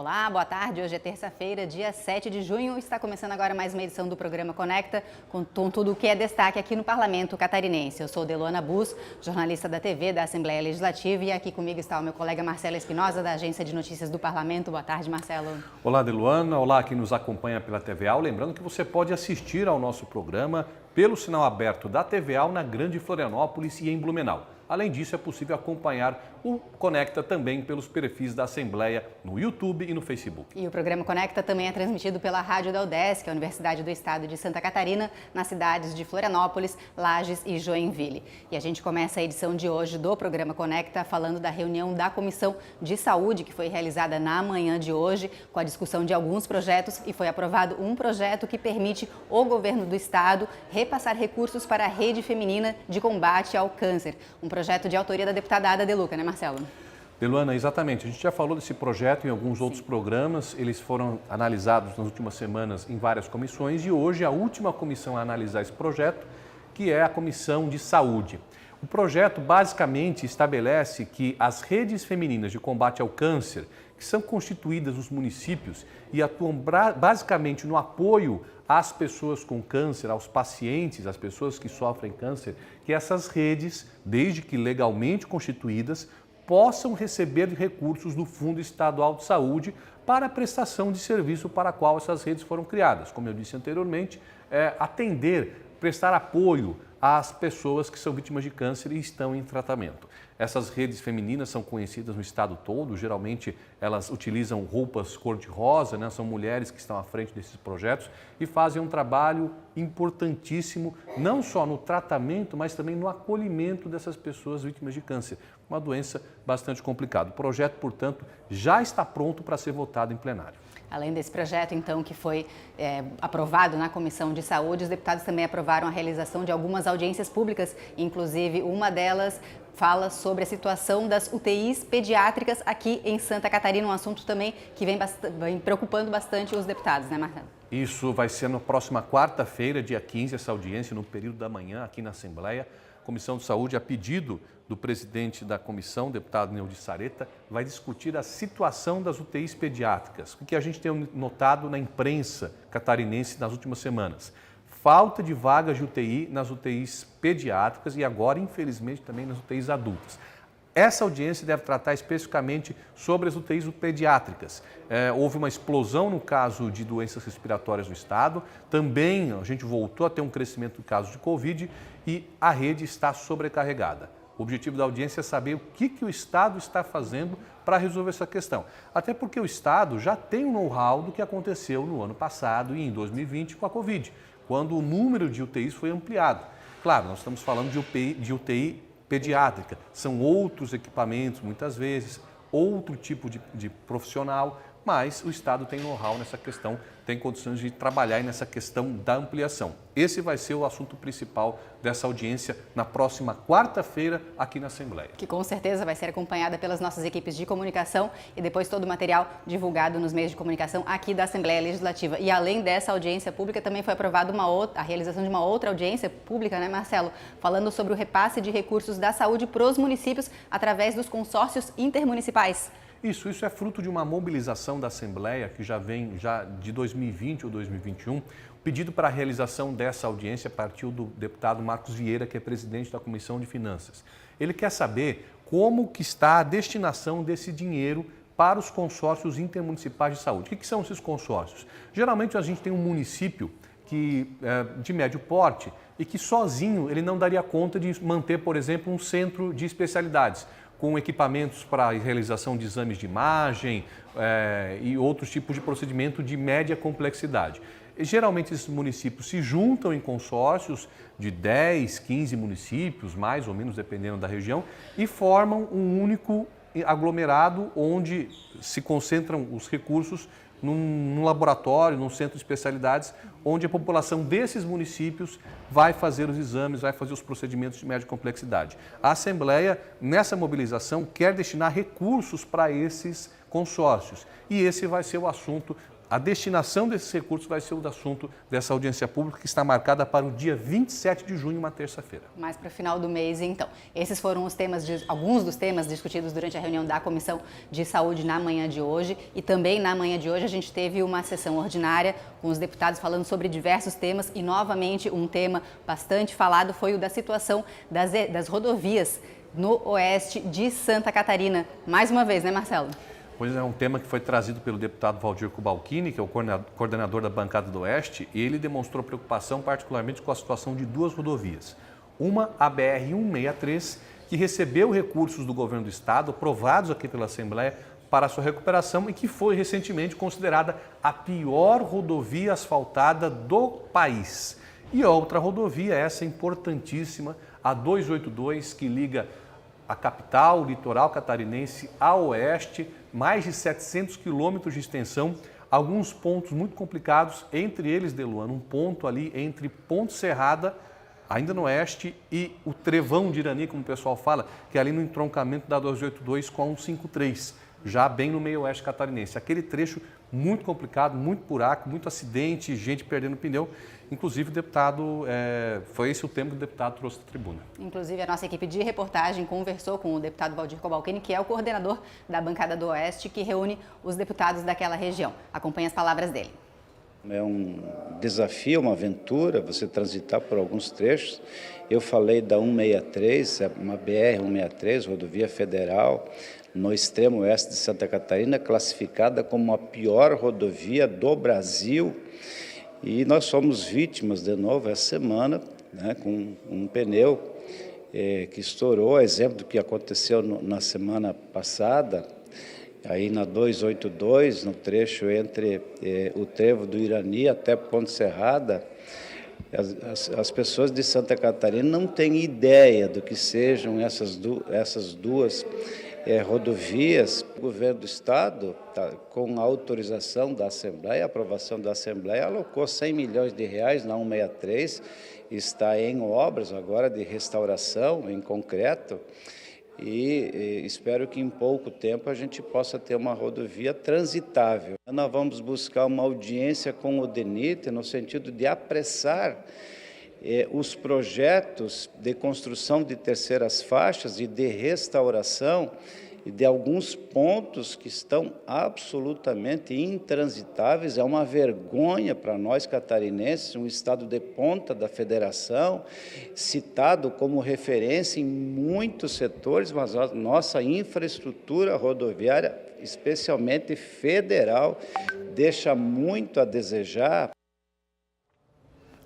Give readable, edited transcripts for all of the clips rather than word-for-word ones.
Olá, boa tarde. Hoje é terça-feira, dia 7 de junho. Está começando agora mais uma edição do programa Conecta, com tudo o que é destaque aqui no Parlamento Catarinense. Eu sou Deluana Bus, jornalista da TV da Assembleia Legislativa, e aqui comigo está o meu colega Marcelo Espinosa, da Agência de Notícias do Parlamento. Boa tarde, Marcelo. Olá, Deluana. Olá, quem nos acompanha pela TVA. Lembrando que você pode assistir ao nosso programa pelo sinal aberto da TVA na Grande Florianópolis e em Blumenau. Além disso, é possível acompanhar o Conecta também pelos perfis da Assembleia no YouTube e no Facebook. E o programa Conecta também é transmitido pela Rádio da UDESC, a Universidade do Estado de Santa Catarina, nas cidades de Florianópolis, Lages e Joinville. E a gente começa a edição de hoje do programa Conecta falando da reunião da Comissão de Saúde, que foi realizada na manhã de hoje, com a discussão de alguns projetos, e foi aprovado um projeto que permite o governo do estado repassar recursos para a Rede Feminina de Combate ao Câncer. Um projeto de autoria da deputada Ada De Luca, né, Marcelo? Deluana, exatamente. A gente já falou desse projeto em alguns outros programas. Eles foram analisados nas últimas semanas em várias comissões e hoje a última comissão a analisar esse projeto, que é a Comissão de Saúde. O projeto basicamente estabelece que as redes femininas de combate ao câncer, que são constituídas nos municípios e atuam basicamente no apoio às pessoas com câncer, aos pacientes, às pessoas que sofrem câncer, que essas redes, desde que legalmente constituídas, possam receber recursos do Fundo Estadual de Saúde para a prestação de serviço para a qual essas redes foram criadas. Como eu disse anteriormente, prestar apoio às pessoas que são vítimas de câncer e estão em tratamento. Essas redes femininas são conhecidas no estado todo, geralmente elas utilizam roupas cor-de-rosa, né? São mulheres que estão à frente desses projetos e fazem um trabalho importantíssimo, não só no tratamento, mas também no acolhimento dessas pessoas vítimas de câncer, uma doença bastante complicada. O projeto, portanto, já está pronto para ser votado em plenário. Além desse projeto, então, que foi aprovado na Comissão de Saúde, os deputados também aprovaram a realização de algumas audiências públicas, inclusive uma delas fala sobre a situação das UTIs pediátricas aqui em Santa Catarina, um assunto também que vem preocupando bastante os deputados, né, Marcelo? Isso vai ser na próxima quarta-feira, dia 15, essa audiência, no período da manhã, aqui na Assembleia. A Comissão de Saúde, a pedido do presidente da comissão, deputado Neudi Sareta, vai discutir a situação das UTIs pediátricas, o que a gente tem notado na imprensa catarinense nas últimas semanas. Falta de vagas de UTI nas UTIs pediátricas e agora, infelizmente, também nas UTIs adultas. Essa audiência deve tratar especificamente sobre as UTIs pediátricas. Houve uma explosão no caso de doenças respiratórias no estado, também a gente voltou a ter um crescimento do caso de Covid e a rede está sobrecarregada. O objetivo da audiência é saber o que o Estado está fazendo para resolver essa questão. Até porque o Estado já tem um know-how do que aconteceu no ano passado e em 2020 com a Covid, quando o número de UTIs foi ampliado. Claro, nós estamos falando de UTI pediátrica, são outros equipamentos, muitas vezes, outro tipo de profissional, mas o Estado tem know-how nessa questão, tem condições de trabalhar nessa questão da ampliação. Esse vai ser o assunto principal dessa audiência na próxima quarta-feira aqui na Assembleia. Que com certeza vai ser acompanhada pelas nossas equipes de comunicação e depois todo o material divulgado nos meios de comunicação aqui da Assembleia Legislativa. E além dessa audiência pública, também foi aprovada a realização de uma outra audiência pública, né, Marcelo? Falando sobre o repasse de recursos da saúde para os municípios através dos consórcios intermunicipais. Isso é fruto de uma mobilização da Assembleia que já vem de 2020 ou 2021. O pedido para a realização dessa audiência partiu do deputado Marcos Vieira, que é presidente da Comissão de Finanças. Ele quer saber como que está a destinação desse dinheiro para os consórcios intermunicipais de saúde. O que são esses consórcios? Geralmente a gente tem um município de médio porte e que sozinho ele não daria conta de manter, por exemplo, um centro de especialidades, com equipamentos para a realização de exames de imagem e outros tipos de procedimento de média complexidade. E, geralmente esses municípios se juntam em consórcios de 10, 15 municípios, mais ou menos dependendo da região, e formam um único aglomerado onde se concentram os recursos num laboratório, num centro de especialidades, onde a população desses municípios vai fazer os exames, vai fazer os procedimentos de média complexidade. A Assembleia, nessa mobilização, quer destinar recursos para esses consórcios e esse vai ser o assunto A destinação desses recursos vai ser o assunto dessa audiência pública que está marcada para o dia 27 de junho, uma terça-feira. Mais para o final do mês, então. Esses foram alguns dos temas discutidos durante a reunião da Comissão de Saúde na manhã de hoje. E também na manhã de hoje a gente teve uma sessão ordinária com os deputados falando sobre diversos temas e, novamente, um tema bastante falado foi o da situação das rodovias no oeste de Santa Catarina. Mais uma vez, né, Marcelo? Pois é, um tema que foi trazido pelo deputado Valdir Kubalkini, que é o coordenador da bancada do Oeste, e ele demonstrou preocupação particularmente com a situação de duas rodovias. Uma, a BR-163, que recebeu recursos do governo do estado, aprovados aqui pela Assembleia, para a sua recuperação e que foi recentemente considerada a pior rodovia asfaltada do país. E outra rodovia, essa importantíssima, a 282, que liga a capital, o litoral catarinense ao oeste, mais de 700 quilômetros de extensão, alguns pontos muito complicados, entre eles, Deluana, um ponto ali entre Ponte Serrada, ainda no oeste, e o Trevão de Irani, como o pessoal fala, que é ali no entroncamento da 282 com a 153, já bem no meio oeste catarinense. Aquele trecho muito complicado, muito buraco, muito acidente, gente perdendo pneu. Inclusive, o deputado, foi esse o tema que o deputado trouxe da tribuna. Inclusive, a nossa equipe de reportagem conversou com o deputado Valdir Kubalkini, que é o coordenador da bancada do Oeste, que reúne os deputados daquela região. Acompanhe as palavras dele. É um desafio, uma aventura, você transitar por alguns trechos. Eu falei da 163, uma BR-163, rodovia federal, no extremo oeste de Santa Catarina, classificada como a pior rodovia do Brasil. E nós somos vítimas, de novo, essa semana, né, com um pneu que estourou, exemplo do que aconteceu na semana passada, aí na 282, no trecho entre o Trevo do Irani até Ponte Serrada. As pessoas de Santa Catarina não têm ideia do que sejam essas duas rodovias. O governo do estado, com a autorização da Assembleia, a aprovação da Assembleia, alocou 100 milhões de reais na 163, está em obras agora de restauração em concreto, e espero que em pouco tempo a gente possa ter uma rodovia transitável. Nós vamos buscar uma audiência com o DENIT no sentido de apressar os projetos de construção de terceiras faixas e de restauração e de alguns pontos que estão absolutamente intransitáveis. É uma vergonha para nós catarinenses, um estado de ponta da federação, citado como referência em muitos setores, mas a nossa infraestrutura rodoviária, especialmente federal, deixa muito a desejar.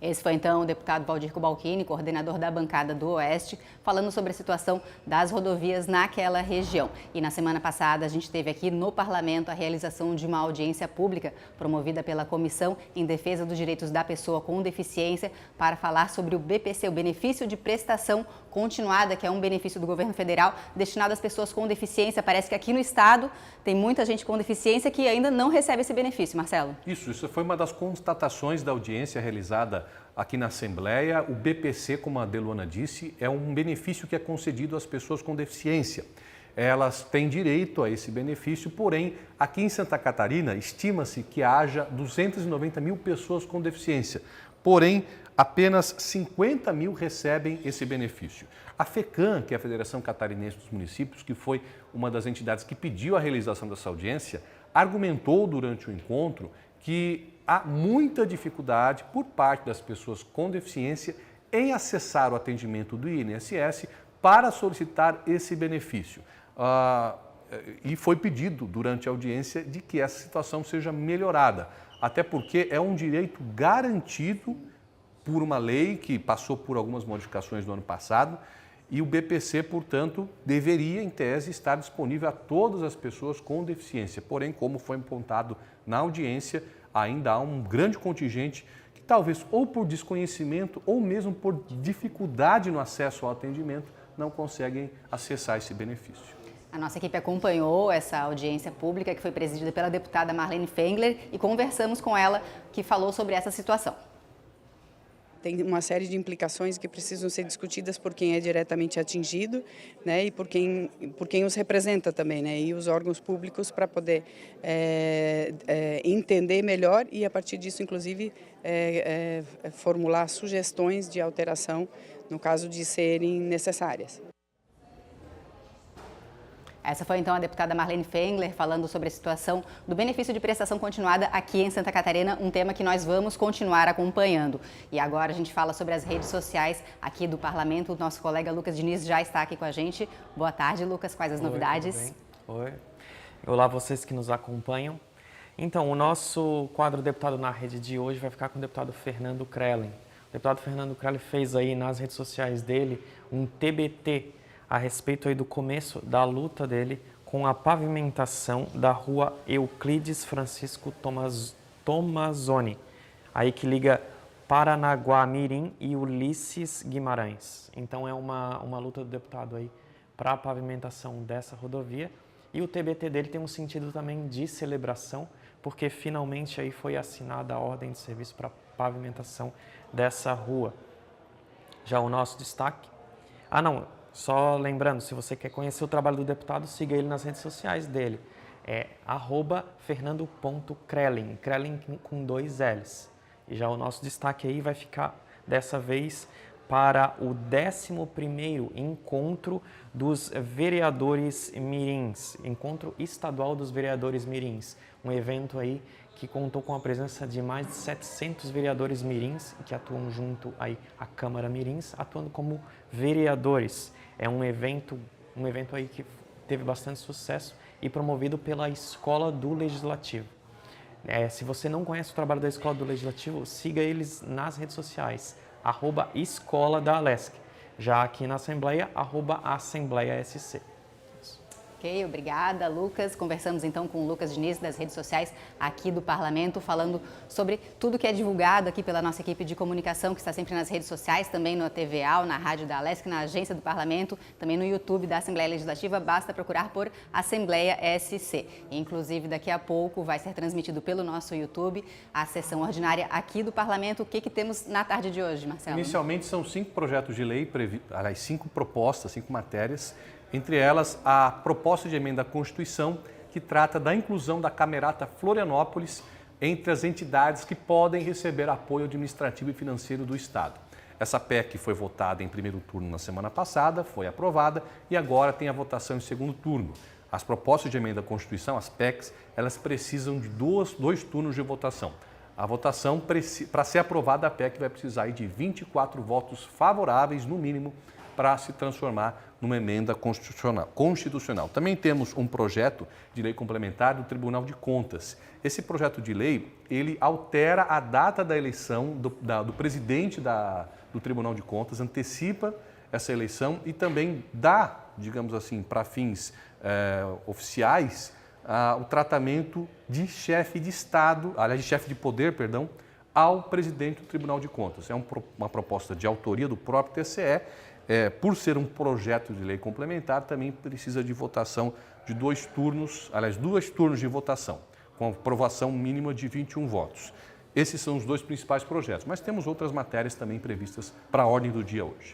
Esse foi, então, o deputado Valdir Kubalkini, coordenador da bancada do Oeste, falando sobre a situação das rodovias naquela região. E na semana passada, a gente teve aqui no Parlamento a realização de uma audiência pública promovida pela Comissão em Defesa dos Direitos da Pessoa com Deficiência para falar sobre o BPC, o Benefício de Prestação Continuada, que é um benefício do governo federal destinado às pessoas com deficiência. Parece que aqui no estado tem muita gente com deficiência que ainda não recebe esse benefício, Marcelo. Isso foi uma das constatações da audiência realizada aqui na Assembleia. O BPC, como a Deluana disse, é um benefício que é concedido às pessoas com deficiência. Elas têm direito a esse benefício, porém, aqui em Santa Catarina, estima-se que haja 290 mil pessoas com deficiência. Porém, apenas 50 mil recebem esse benefício. A FECAM, que é a Federação Catarinense dos Municípios, que foi uma das entidades que pediu a realização dessa audiência, argumentou durante o encontro que há muita dificuldade por parte das pessoas com deficiência em acessar o atendimento do INSS para solicitar esse benefício. E foi pedido durante a audiência de que essa situação seja melhorada, até porque é um direito garantido por uma lei que passou por algumas modificações no ano passado, e o BPC, portanto, deveria, em tese, estar disponível a todas as pessoas com deficiência. Porém, como foi apontado na audiência, ainda há um grande contingente que talvez ou por desconhecimento ou mesmo por dificuldade no acesso ao atendimento não conseguem acessar esse benefício. A nossa equipe acompanhou essa audiência pública que foi presidida pela deputada Marlene Fengler e conversamos com ela, que falou sobre essa situação. tem uma série de implicações que precisam ser discutidas por quem é diretamente atingido, né, e por quem os representa também, né, e os órgãos públicos para poder entender melhor e, a partir disso, inclusive, formular sugestões de alteração no caso de serem necessárias. Essa foi então a deputada Marlene Fengler falando sobre a situação do benefício de prestação continuada aqui em Santa Catarina, um tema que nós vamos continuar acompanhando. E agora a gente fala sobre as redes sociais aqui do Parlamento. O nosso colega Lucas Diniz já está aqui com a gente. Boa tarde, Lucas. Quais as novidades? Oi. Olá, vocês que nos acompanham. Então, o nosso quadro Deputado na Rede de hoje vai ficar com o deputado Fernando Krellen. O deputado Fernando Krellen fez aí nas redes sociais dele um TBT a respeito aí do começo da luta dele com a pavimentação da rua Euclides Francisco Tomazoni, aí que liga Paranaguá-Mirim e Ulisses Guimarães. Então é uma luta do deputado aí para a pavimentação dessa rodovia, e o TBT dele tem um sentido também de celebração, porque finalmente aí foi assinada a ordem de serviço para pavimentação dessa rua. Já o nosso destaque... Só lembrando, se você quer conhecer o trabalho do deputado, siga ele nas redes sociais dele. É @fernando.krellen, Krellen com 2 L's. E já o nosso destaque aí vai ficar, dessa vez, para o 11º Encontro dos Vereadores Mirins, Encontro Estadual dos Vereadores Mirins. Um evento aí que contou com a presença de mais de 700 vereadores mirins, que atuam junto aí à Câmara Mirins, atuando como vereadores. É um evento aí que teve bastante sucesso e promovido pela Escola do Legislativo. Se você não conhece o trabalho da Escola do Legislativo, siga eles nas redes sociais, @Escola da Alesc. Já aqui na Assembleia, @AssembleiaSC. Ok, obrigada, Lucas. Conversamos então com o Lucas Diniz das redes sociais aqui do Parlamento, falando sobre tudo que é divulgado aqui pela nossa equipe de comunicação, que está sempre nas redes sociais, também no TVAL, na Rádio da Alesc, na Agência do Parlamento, também no YouTube da Assembleia Legislativa. Basta procurar por Assembleia SC. Inclusive, daqui a pouco vai ser transmitido pelo nosso YouTube a sessão ordinária aqui do Parlamento. O que temos na tarde de hoje, Marcelo? Inicialmente são 5 projetos de lei, 5 propostas, 5 matérias. Entre elas, a proposta de emenda à Constituição, que trata da inclusão da Camerata Florianópolis entre as entidades que podem receber apoio administrativo e financeiro do Estado. Essa PEC foi votada em primeiro turno na semana passada, foi aprovada e agora tem a votação em segundo turno. As propostas de emenda à Constituição, as PECs, elas precisam de dois turnos de votação. A votação, para ser aprovada a PEC, vai precisar de 24 votos favoráveis, no mínimo, para se transformar numa emenda constitucional. Também temos um projeto de lei complementar do Tribunal de Contas. Esse projeto de lei, ele altera a data da eleição do presidente do Tribunal de Contas, antecipa essa eleição e também dá, digamos assim, para fins oficiais, o tratamento de chefe de Estado, aliás, de chefe de poder, ao presidente do Tribunal de Contas. É uma proposta de autoria do próprio TCE. Por ser um projeto de lei complementar, também precisa de votação de 2 turnos, aliás, 2 turnos de votação, com aprovação mínima de 21 votos. Esses são os 2 principais projetos, mas temos outras matérias também previstas para a ordem do dia hoje.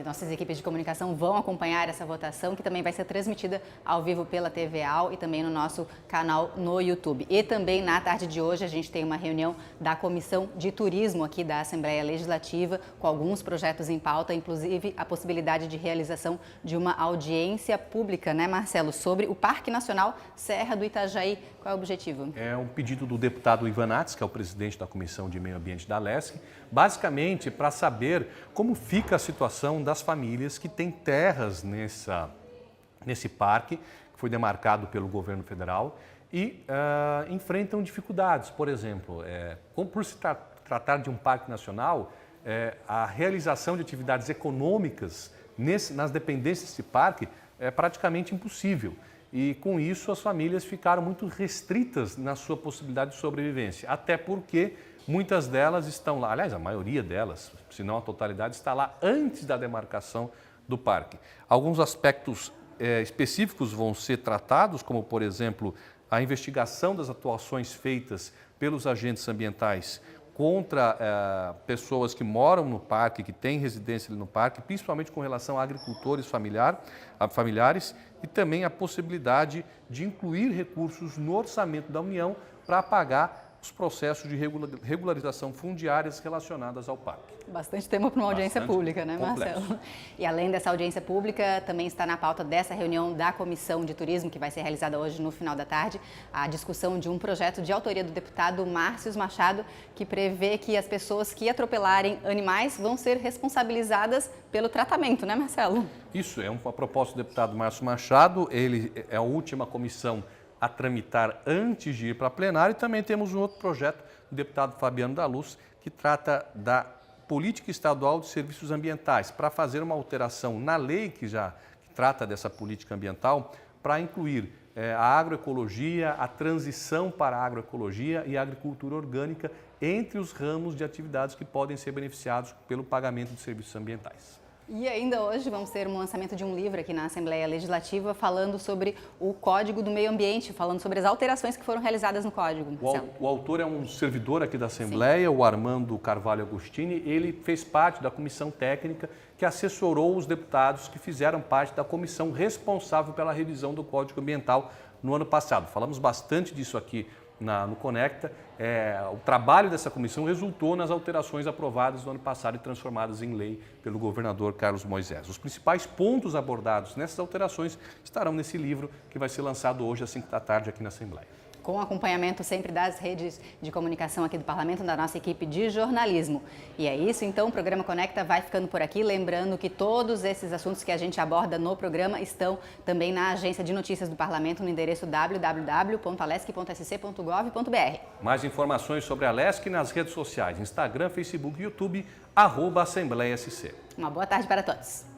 Nossas equipes de comunicação vão acompanhar essa votação, que também vai ser transmitida ao vivo pela TVAL e também no nosso canal no YouTube. E também na tarde de hoje a gente tem uma reunião da Comissão de Turismo aqui da Assembleia Legislativa, com alguns projetos em pauta, inclusive a possibilidade de realização de uma audiência pública, né, Marcelo, sobre o Parque Nacional Serra do Itajaí. Qual é o objetivo? É um pedido do deputado Ivan Nats, que é o presidente da Comissão de Meio Ambiente da Alesc, basicamente para saber como fica a situação das famílias que têm terras nesse parque, que foi demarcado pelo governo federal, e enfrentam dificuldades. Por exemplo, por se tratar de um parque nacional, a realização de atividades econômicas nas dependências desse parque é praticamente impossível. E com isso as famílias ficaram muito restritas na sua possibilidade de sobrevivência, até porque muitas delas estão lá, aliás, a maioria delas, se não a totalidade, está lá antes da demarcação do parque. Alguns aspectos específicos vão ser tratados, como, por exemplo, a investigação das atuações feitas pelos agentes ambientais contra pessoas que moram no parque, que têm residência ali no parque, principalmente com relação a agricultores familiares, e também a possibilidade de incluir recursos no orçamento da União para pagar os processos de regularização fundiárias relacionadas ao parque. Bastante tema para uma audiência pública, né, complexo. Marcelo? E além dessa audiência pública, também está na pauta dessa reunião da Comissão de Turismo, que vai ser realizada hoje no final da tarde, a discussão de um projeto de autoria do deputado Márcio Machado, que prevê que as pessoas que atropelarem animais vão ser responsabilizadas pelo tratamento, né, Marcelo? Isso, é uma proposta do deputado Márcio Machado, ele é a última comissão a tramitar antes de ir para a plenária, e também temos um outro projeto do deputado Fabiano da Luz, que trata da Política Estadual de Serviços Ambientais, para fazer uma alteração na lei que trata dessa política ambiental, para incluir a agroecologia, a transição para a agroecologia e a agricultura orgânica entre os ramos de atividades que podem ser beneficiados pelo pagamento de serviços ambientais. E ainda hoje vamos ter um lançamento de um livro aqui na Assembleia Legislativa falando sobre o Código do Meio Ambiente, falando sobre as alterações que foram realizadas no Código. O autor é um servidor aqui da Assembleia, Sim. O Armando Carvalho Agostini. Ele fez parte da comissão técnica que assessorou os deputados que fizeram parte da comissão responsável pela revisão do Código Ambiental no ano passado. Falamos bastante disso aqui no Conecta. O trabalho dessa comissão resultou nas alterações aprovadas no ano passado e transformadas em lei pelo governador Carlos Moisés. Os principais pontos abordados nessas alterações estarão nesse livro que vai ser lançado hoje às 5 da tarde aqui na Assembleia. Com acompanhamento sempre das redes de comunicação aqui do Parlamento, da nossa equipe de jornalismo. E é isso, então, o programa Conecta vai ficando por aqui. Lembrando que todos esses assuntos que a gente aborda no programa estão também na agência de notícias do Parlamento, no endereço www.alesc.sc.gov.br. Mais informações sobre a Alesc nas redes sociais, Instagram, Facebook e YouTube, @AssembleiaSC. Uma boa tarde para todos.